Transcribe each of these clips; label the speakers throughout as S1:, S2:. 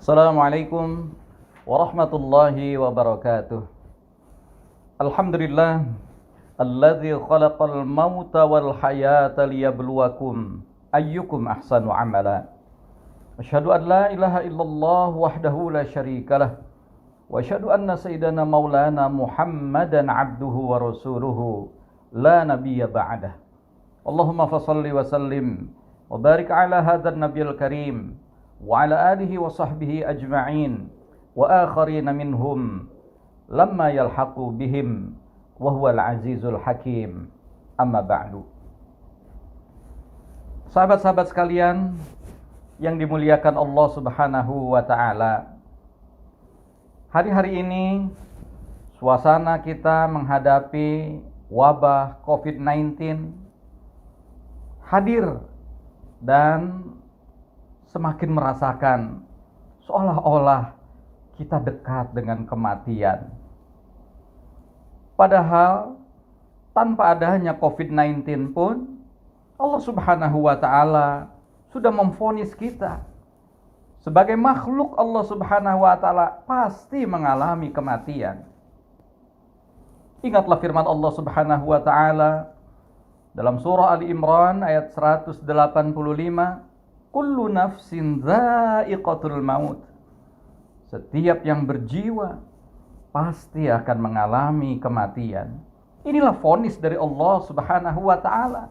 S1: Assalamualaikum warahmatullahi wabarakatuh. Alhamdulillah alladzi khalaqal mauta wal hayata liyabluwakum ayyukum ahsanu amala. Asyhadu an la ilaha illallah wahdahu la syarikalah wa asyhadu anna sayyidana maulana Muhammadan abduhu wa rasuluhu la nabiyya ba'dah. Allahumma fassalli wa sallim wa barik ala hadzal nabiyil karim wa ala alihi wa sahbihi ajma'in wa akharina minhum lamma yalhaqu bihim wa huwal azizul hakim. Amma ba'du. Sahabat-sahabat sekalian yang dimuliakan Allah Subhanahu wa taala, hari-hari ini suasana kita menghadapi wabah COVID-19 hadir dan semakin merasakan seolah-olah kita dekat dengan kematian. Padahal tanpa adanya COVID-19 pun Allah Subhanahu wa taala sudah memvonis kita sebagai makhluk Allah Subhanahu wa taala pasti mengalami kematian. Ingatlah firman Allah Subhanahu wa taala dalam surah Ali Imran ayat 185, kullu nafsin dha'iqatul maut. Setiap yang berjiwa pasti akan mengalami kematian. Inilah vonis dari Allah Subhanahu wa taala,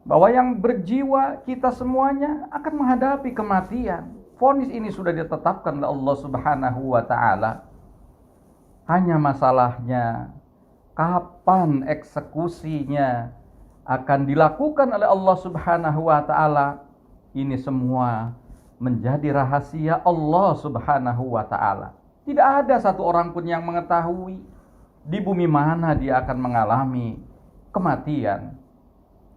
S1: bahwa yang berjiwa kita semuanya akan menghadapi kematian. Vonis ini sudah ditetapkan oleh Allah Subhanahu wa taala. Hanya masalahnya kapan eksekusinya akan dilakukan oleh Allah Subhanahu wa taala. Ini semua menjadi rahasia Allah Subhanahu wa taala. Tidak ada satu orang pun yang mengetahui di bumi mana dia akan mengalami kematian.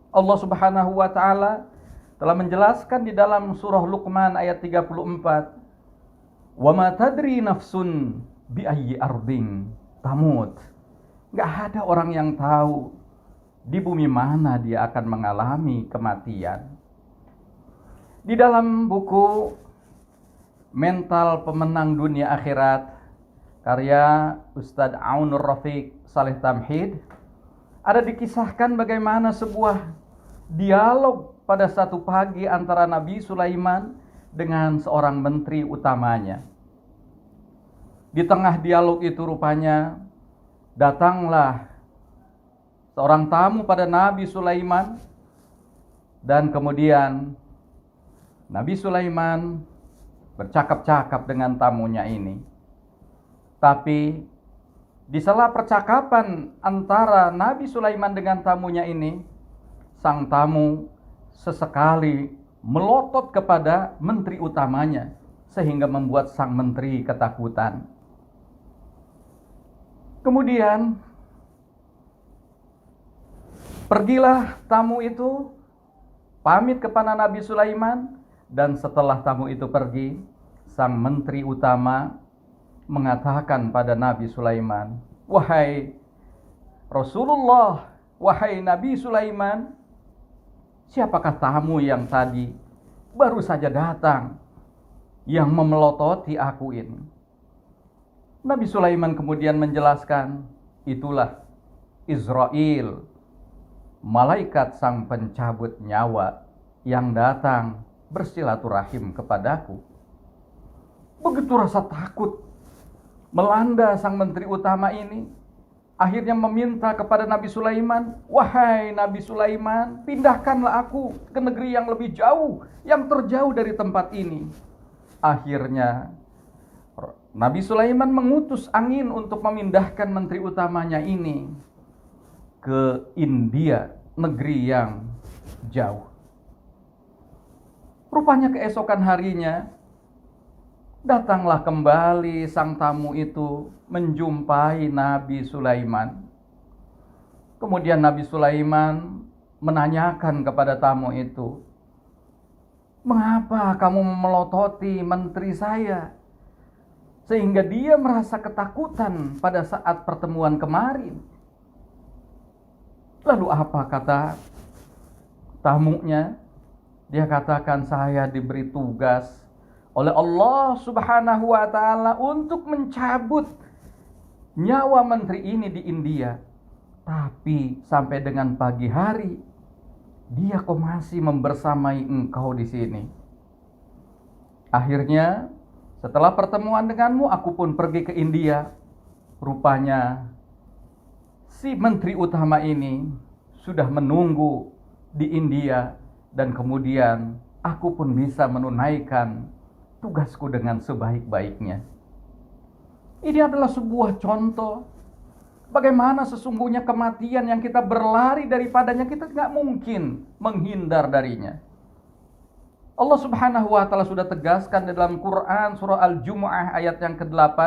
S1: Allah Subhanahu wa taala telah menjelaskan di dalam surah Luqman ayat 34, "Wa ma tadri nafsun bi ayyi ardin tamut." Enggak ada orang yang tahu di bumi mana dia akan mengalami kematian. Di dalam buku Mental Pemenang Dunia Akhirat karya Ustadz Aunur Rafiq Saleh Tamhid, ada dikisahkan bagaimana sebuah dialog pada satu pagi antara Nabi Sulaiman dengan seorang menteri utamanya. Di tengah dialog itu rupanya datanglah seorang tamu pada Nabi Sulaiman, dan kemudian Nabi Sulaiman bercakap-cakap dengan tamunya ini. Tapi di sela percakapan antara Nabi Sulaiman dengan tamunya ini, sang tamu sesekali melotot kepada menteri utamanya sehingga membuat sang menteri ketakutan. Kemudian pergilah tamu itu pamit kepada Nabi Sulaiman, dan setelah tamu itu pergi, sang menteri utama mengatakan pada Nabi Sulaiman, "Wahai Rasulullah, wahai Nabi Sulaiman, siapakah tamu yang tadi baru saja datang yang memelototi aku ini?" Nabi Sulaiman kemudian menjelaskan, "Itulah Israel, malaikat sang pencabut nyawa yang datang bersilaturahim kepadaku." Begitu rasa takut melanda sang menteri utama ini, akhirnya meminta kepada Nabi Sulaiman, "Wahai Nabi Sulaiman, pindahkanlah aku ke negeri yang lebih jauh, yang terjauh dari tempat ini." Akhirnya Nabi Sulaiman mengutus angin untuk memindahkan menteri utamanya ini ke India, negeri yang jauh. Rupanya keesokan harinya datanglah kembali sang tamu itu menjumpai Nabi Sulaiman. Kemudian Nabi Sulaiman menanyakan kepada tamu itu, "Mengapa kamu memelototi menteri saya sehingga dia merasa ketakutan pada saat pertemuan kemarin?" Lalu apa kata tamunya? Dia katakan, "Saya diberi tugas oleh Allah Subhanahu wa taala untuk mencabut nyawa menteri ini di India. Tapi sampai dengan pagi hari dia kok masih membersamai engkau di sini. Akhirnya setelah pertemuan denganmu aku pun pergi ke India. Rupanya si menteri utama ini sudah menunggu di India dan kemudian aku pun bisa menunaikan tugasku dengan sebaik-baiknya. Ini adalah sebuah contoh bagaimana sesungguhnya kematian yang kita berlari daripadanya, kita tidak mungkin menghindar darinya. Allah Subhanahu wa taala sudah tegaskan di dalam Quran surah Al-Jumu'ah ayat yang ke-8.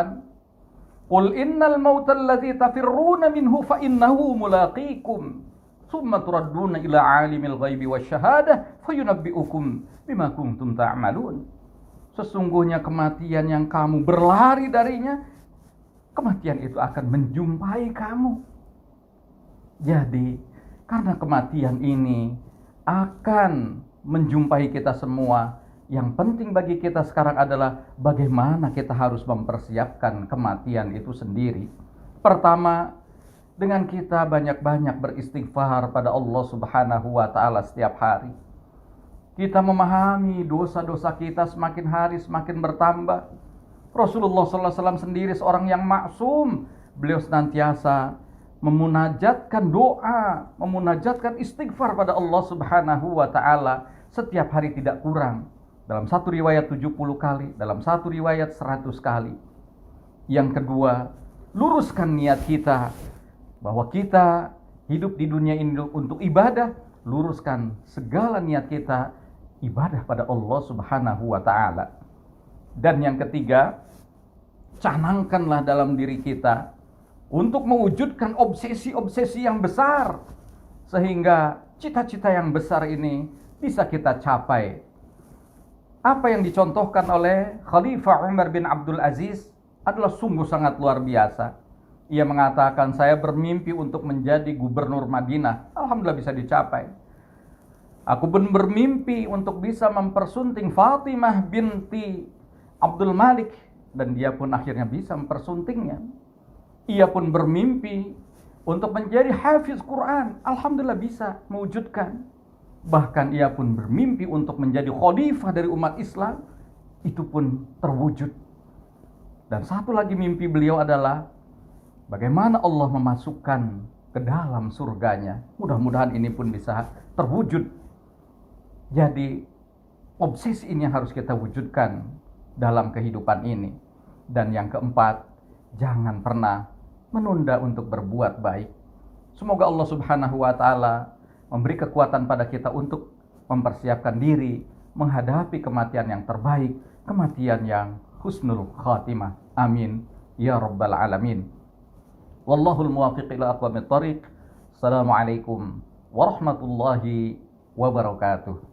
S1: Qul innal mautal ladzi tafirruna minhu fa innahu mulaqikum tsumma turadduna ila alimil ghaibi wasyahadah fayunabbi'ukum bima kuntum ta'malun. Sesungguhnya kematian yang kamu berlari darinya, kematian itu akan menjumpai kamu. Jadi, karena kematian ini akan menjumpai kita semua, yang penting bagi kita sekarang adalah bagaimana kita harus mempersiapkan kematian itu sendiri. Pertama, dengan kita banyak-banyak beristighfar pada Allah Subhanahu wa taala setiap hari. Kita memahami dosa-dosa kita semakin hari semakin bertambah. Rasulullah SAW sendiri seorang yang maksum. Beliau senantiasa memunajatkan doa, memunajatkan istighfar pada Allah Subhanahu wa taala setiap hari tidak kurang. Dalam satu riwayat 70 kali, dalam satu riwayat 100 kali. Yang kedua, luruskan niat kita bahwa kita hidup di dunia ini untuk ibadah. Luruskan segala niat kita ibadah pada Allah Subhanahu wa taala. Dan yang ketiga, canangkanlah dalam diri kita untuk mewujudkan obsesi-obsesi yang besar, sehingga cita-cita yang besar ini bisa kita capai. Apa yang dicontohkan oleh Khalifah Umar bin Abdul Aziz adalah sungguh sangat luar biasa. Ia mengatakan, saya bermimpi untuk menjadi gubernur Madinah. Alhamdulillah bisa dicapai. Aku pun bermimpi untuk bisa mempersunting Fatimah binti Abdul Malik, dan dia pun akhirnya bisa mempersuntingnya. Ia pun bermimpi untuk menjadi hafiz Quran. Alhamdulillah bisa mewujudkan. Bahkan ia pun bermimpi untuk menjadi khalifah dari umat Islam. Itu pun terwujud. Dan satu lagi mimpi beliau adalah bagaimana Allah memasukkan ke dalam surganya. Mudah-mudahan ini pun bisa terwujud. Jadi obsesi ini yang harus kita wujudkan dalam kehidupan ini. Dan yang keempat, jangan pernah menunda untuk berbuat baik. Semoga Allah Subhanahu wa taala memberi kekuatan pada kita untuk mempersiapkan diri menghadapi kematian yang terbaik, kematian yang husnul khatimah. Amin ya rabbal alamin. Wallahul muwaffiq ila aqwamit thoriq. Assalamualaikum warahmatullahi wabarakatuh.